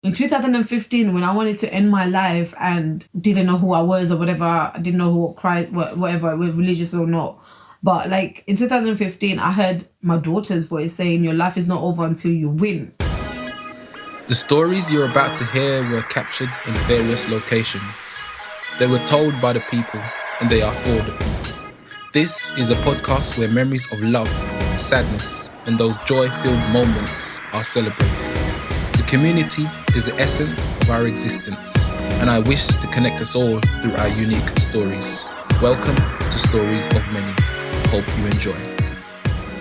In 2015, when I wanted to end my life and didn't know who I was or whatever, I didn't know who Christ, whatever, whether religious or not. But like in 2015, I heard my daughter's voice saying, your life is not over until you win. The stories you're about to hear were captured in various locations. They were told by the people, and they are for the people. This is a podcast where memories of love, sadness, and those joy-filled moments are celebrated. The community is the essence of our existence, and I wish to connect us all through our unique stories. Welcome to Stories of Many. Hope you enjoy.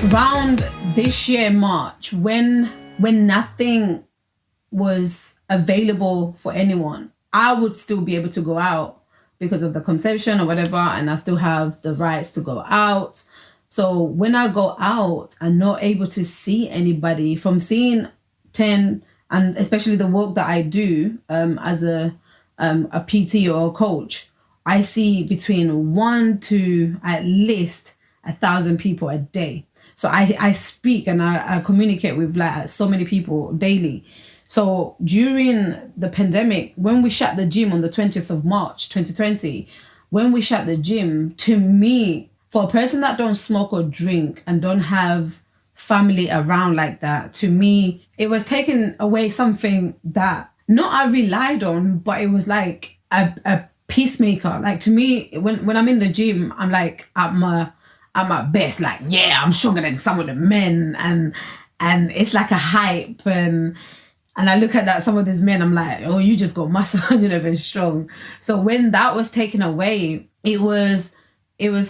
Around this year, March, when nothing was available for anyone, I would still be able to go out because of the conception or whatever, and I still have the rights to go out. So when I go out, I'm not able to see anybody. From seeing 10, and especially the work that I do as a PT or a coach, I see between 1 to at least 1,000 people a day. So I speak and I communicate with like so many people daily. So during the pandemic, when we shut the gym on the 20th of March, 2020, when we shut the gym, to me, for a person that don't smoke or drink and don't have family around like that, to me, it was taking away something that not I relied on, but it was like a peacemaker. Like to me, when I'm in the gym, I'm like at my best, like, yeah, I'm stronger than some of the men, and it's like a hype, and I look at some of these men, I'm like, oh, you just got muscle and you're not very strong. So when that was taken away, it was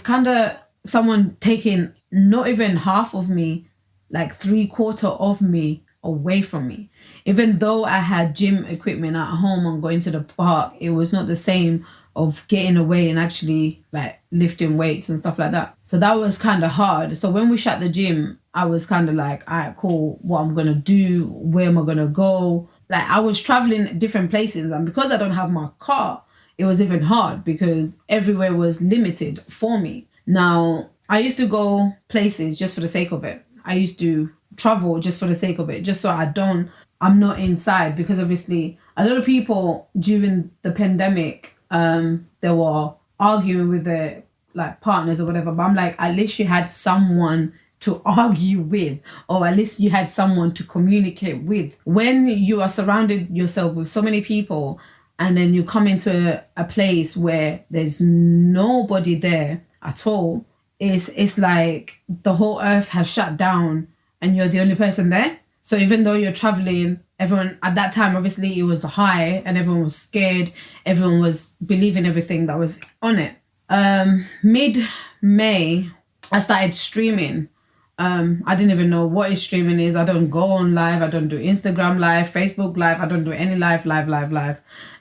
kind of someone taking not even half of me, like 3/4 of me away from me. Even though I had gym equipment at home and going to the park, it was not the same of getting away and actually like lifting weights and stuff like that. So that was kind of hard. So when we shut the gym, I was kind of like, all right, cool, what I'm going to do, where am I going to go? Like I was traveling different places, and because I don't have my car, it was even hard because everywhere was limited for me. Now, I used to go places just for the sake of it. I used to travel just for the sake of it, just so I'm not inside, because obviously a lot of people during the pandemic, they were arguing with their like partners or whatever, but I'm like, at least you had someone to argue with, or at least you had someone to communicate with. When you are surrounded yourself with so many people and then you come into a place where there's nobody there at all, it's like the whole earth has shut down and you're the only person there. So even though you're traveling, everyone at that time, obviously it was high and everyone was scared. Everyone was believing everything that was on it. Mid-May, I started streaming. I didn't even know what streaming is. I don't go on live. I don't do Instagram live, Facebook live. I don't do any live.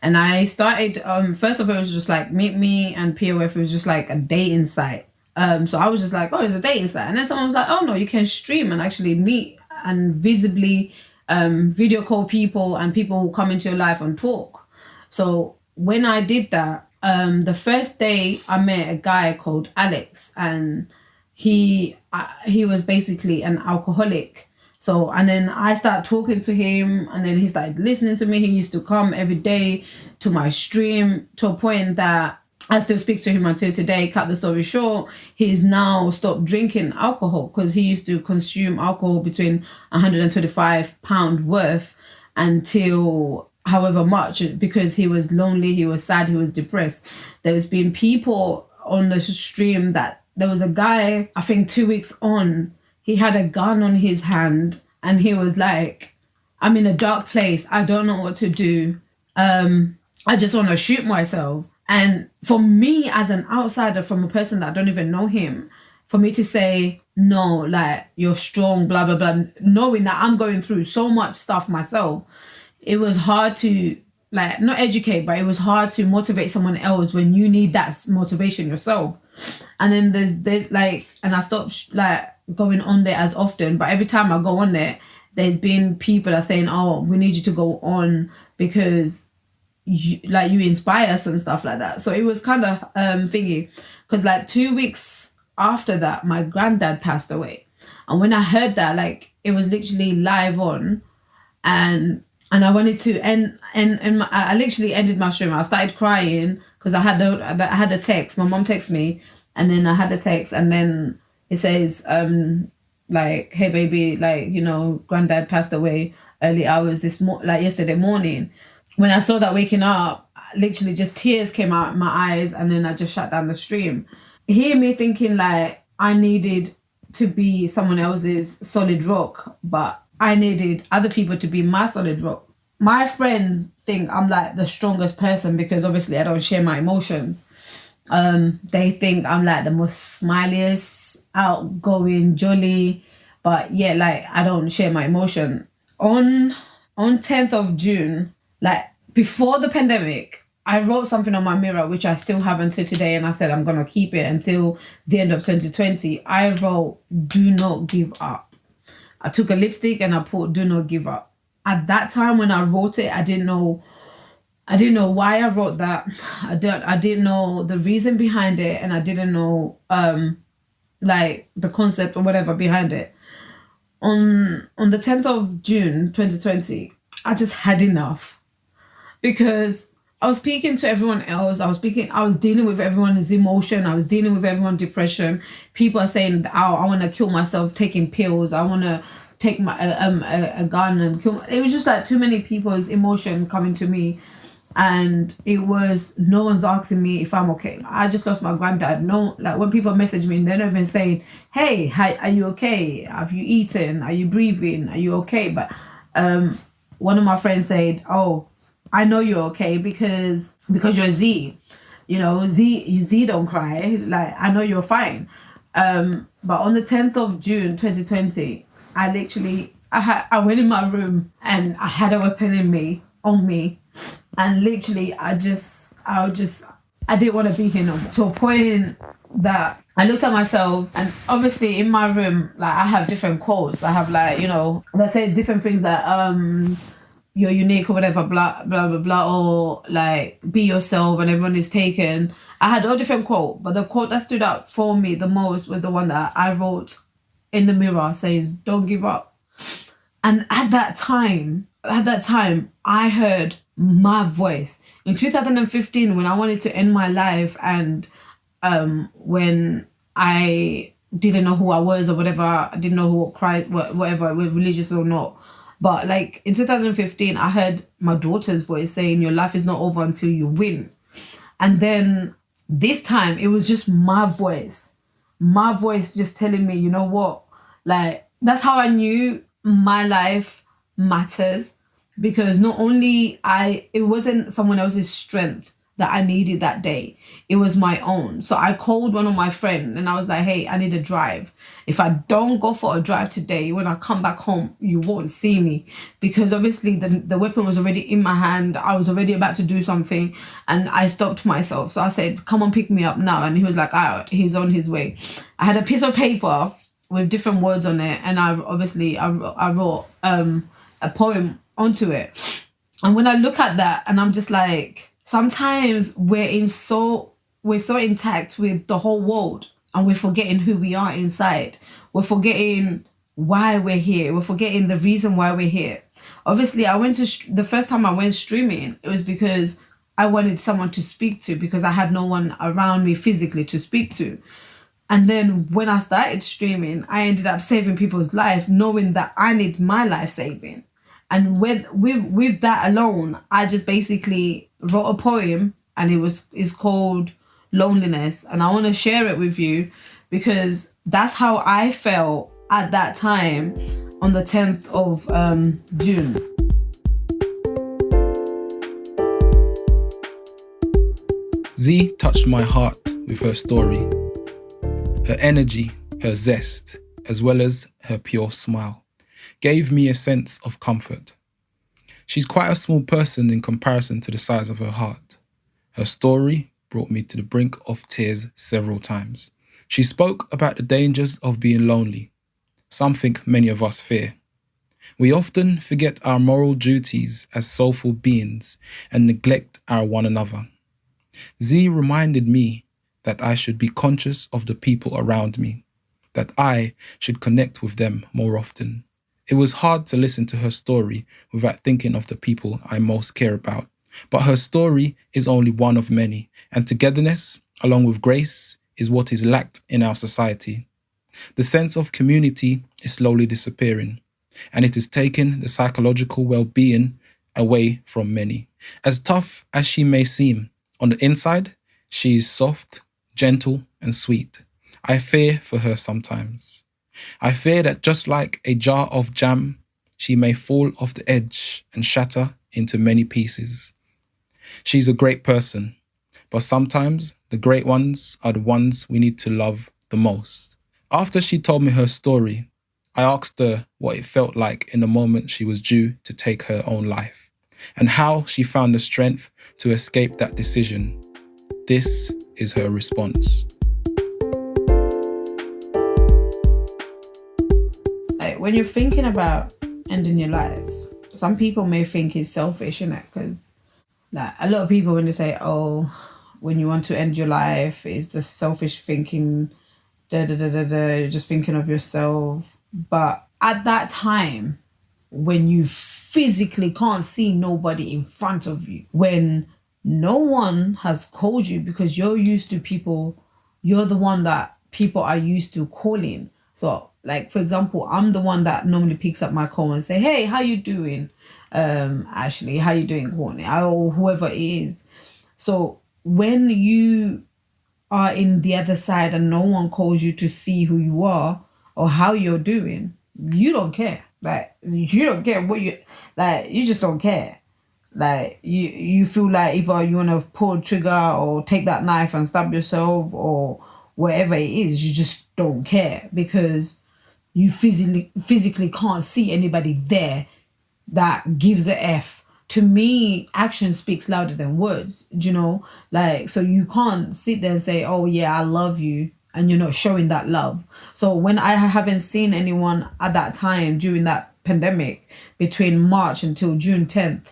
And I started, first of all, it was just like Meet Me and POF. It was just like a dating site. So I was just like, oh, it's a dating site. And then someone was like, oh no, you can stream and actually meet and visibly video call people, and people will come into your life and talk. So when I did that, the first day I met a guy called Alex, and he was basically an alcoholic. So, and then I started talking to him, and then he started listening to me. He used to come every day to my stream, to a point that I still speak to him until today. Cut the story short, he's now stopped drinking alcohol because he used to consume alcohol between £125 worth until however much, because he was lonely, he was sad, he was depressed. There's been people on the stream that there was a guy, I think 2 weeks on, he had a gun on his hand and he was like, I'm in a dark place, I don't know what to do. I just want to shoot myself. And for me as an outsider, from a person that I don't even know him, for me to say, no, like, you're strong, blah, blah, blah, knowing that I'm going through so much stuff myself, it was hard to, like, not educate, but it was hard to motivate someone else when you need that motivation yourself. And then and I stopped, like, going on there as often, but every time I go on there, there's been people that are saying, oh, we need you to go on because you inspire us and stuff like that. So it was kind of thingy, because like 2 weeks after that, my granddad passed away. And when I heard that, like, it was literally live on, and and I wanted to and I literally ended my stream. I started crying because I had a text. My mom texted me, and then I had a text, and then it says like, hey baby, like, you know, granddad passed away early hours yesterday morning. When I saw that waking up, literally just tears came out in my eyes, and then I just shut down the stream. Hear me thinking like I needed to be someone else's solid rock, but I needed other people to be my solid rock. My friends think I'm like the strongest person because obviously I don't share my emotions. They think I'm like the most smiliest, outgoing, jolly, but yeah, like I don't share my emotion. On 10th of June, like before the pandemic, I wrote something on my mirror, which I still have until today, and I said I'm gonna keep it until the end of 2020. I wrote, "Do not give up." I took a lipstick and I put "Do not give up." At that time when I wrote it, I didn't know why I wrote that. I didn't know the reason behind it, and I didn't know like the concept or whatever behind it. On the 10th of June 2020, I just had enough because I was speaking to everyone else. I was dealing with everyone's emotion. I was dealing with everyone's depression. People are saying, "Oh, I want to kill myself taking pills. I want to take my a gun and kill." It was just like too many people's emotion coming to me, and it was no one's asking me if I'm okay. I just lost my granddad. No, like when people message me, they're not even saying, "Hey, hi, are you okay? Have you eaten? Are you breathing? Are you okay?" But one of my friends said, "Oh, I know you're okay because you're Z. You know, Z don't cry. Like, I know you're fine." But on the 10th of June 2020, I went in my room and I had a weapon on me. And literally I didn't want to be here no more. To a point that I looked at myself, and obviously in my room, like I have different quotes. I have like, you know, they say different things like, you're unique or whatever, blah, blah, blah, blah, or like be yourself and everyone is taken. I had all different quotes, but the quote that stood out for me the most was the one that I wrote in the mirror, says, "Don't give up." And at that time, I heard my voice. In 2015, when I wanted to end my life and when I didn't know who I was or whatever, I didn't know who Christ, whatever, whether religious or not. But like in 2015, I heard my daughter's voice saying, "Your life is not over until you win." And then this time it was just my voice just telling me, you know what? Like, that's how I knew my life matters, because not only it wasn't someone else's strength that I needed that day, it was my own. So I called one of my friends and I was like, "Hey, I need a drive. If I don't go for a drive today, when I come back home, you won't see me." Because obviously the weapon was already in my hand. I was already about to do something and I stopped myself. So I said, "Come on, pick me up now." And he was like, "Ah, he's on his way." I had a piece of paper with different words on it, and I wrote a poem onto it. And when I look at that, and I'm just like, sometimes we're so intact with the whole world, and we're forgetting who we are inside. We're forgetting why we're here. We're forgetting the reason why we're here. Obviously, the first time I went streaming, it was because I wanted someone to speak to, because I had no one around me physically to speak to. And then when I started streaming, I ended up saving people's life, knowing that I need my life saving. And with that alone, I just basically wrote a poem, and it's called Loneliness. And I want to share it with you because that's how I felt at that time on the 10th of June. Zee touched my heart with her story. Her energy, her zest, as well as her pure smile, gave me a sense of comfort. She's quite a small person in comparison to the size of her heart. Her story brought me to the brink of tears several times. She spoke about the dangers of being lonely, something many of us fear. We often forget our moral duties as soulful beings and neglect our one another. Zee reminded me that I should be conscious of the people around me, that I should connect with them more often. It was hard to listen to her story without thinking of the people I most care about. But her story is only one of many, and togetherness, along with grace, is what is lacked in our society. The sense of community is slowly disappearing, and it is taking the psychological well-being away from many. As tough as she may seem, on the inside, she is soft, gentle, and sweet. I fear for her sometimes. I fear that just like a jar of jam, she may fall off the edge and shatter into many pieces. She's a great person, but sometimes the great ones are the ones we need to love the most. After she told me her story, I asked her what it felt like in the moment she was due to take her own life, and how she found the strength to escape that decision. This is her response. When you're thinking about ending your life, some people may think it's selfish, innit? Because a lot of people, when they say, oh, when you want to end your life, it's just selfish thinking, you're just thinking of yourself. But at that time, when you physically can't see nobody in front of you, when no one has called you because you're used to people, you're the one that people are used to calling. So, like, for example, I'm the one that normally picks up my call and say, hey, how you doing? Ashley, how you doing, Courtney? Or whoever it is. So when you are in the other side and no one calls you to see who you are or how you're doing, you don't care. Like, you don't care what you, like, you just don't care. Like, you feel like either you want to pull a trigger or take that knife and stab yourself or whatever it is, you just don't care because you physically can't see anybody there that gives a F. To me, action speaks louder than words, you know? Like, so you can't sit there and say, oh yeah, I love you, and you're not showing that love. So when I haven't seen anyone at that time during that pandemic, between March until June 10th,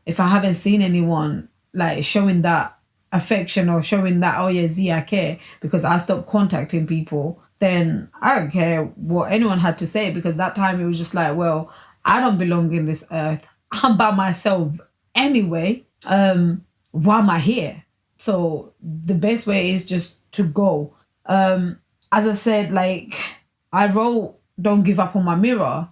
if I haven't seen anyone like showing that affection or showing that, oh yeah, Zee, I care, because I stopped contacting people, then I don't care what anyone had to say, because that time it was just like, well, I don't belong in this earth. I'm by myself anyway. Why am I here? So the best way is just to go. As I said, like, I wrote Don't Give Up on my mirror,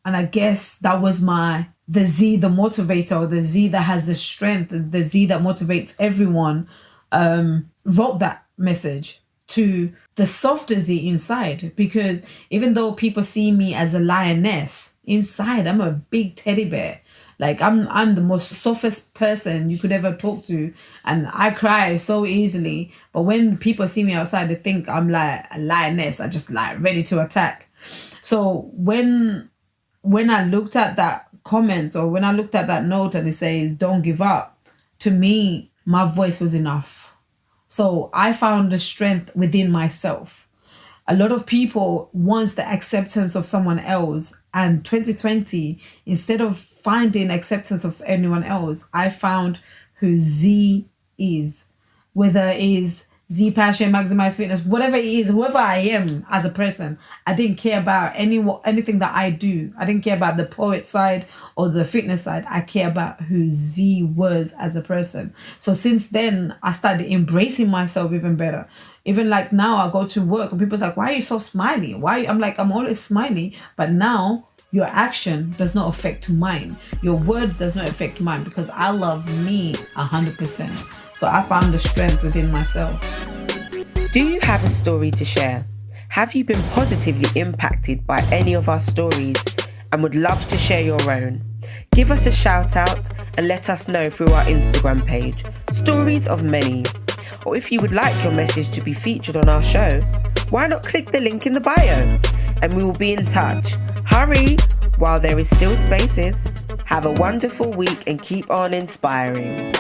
and I guess that was the Zee, the motivator, or the Zee that has the strength, the Zee that motivates everyone, wrote that message to the softer Zee inside. Because even though people see me as a lioness, inside I'm a big teddy bear. Like, I'm the most softest person you could ever talk to, and I cry so easily. But when people see me outside, they think I'm like a lioness. I just like ready to attack. So when I looked at that comment, or when I looked at that note and it says don't give up, to me, my voice was enough. So I found the strength within myself. A lot of people want the acceptance of someone else, and 2020, instead of finding acceptance of anyone else, I found who Zee is. Whether it is Zee-Passion, Maximize Fitness, whatever it is, whoever I am as a person, I didn't care about anything that I do. I didn't care about the poet side or the fitness side. I care about who Zee was as a person. So since then, I started embracing myself even better. Even like now, I go to work and people's like, why are you so smiley? I'm like, I'm always smiley. But now your action does not affect mine. Your words does not affect mine, because I love me 100%. So I found the strength within myself. Do you have a story to share? Have you been positively impacted by any of our stories and would love to share your own? Give us a shout out and let us know through our Instagram page, Stories of Many. Or if you would like your message to be featured on our show, why not click the link in the bio and we will be in touch. Hurry while there is still spaces. Have a wonderful week and keep on inspiring.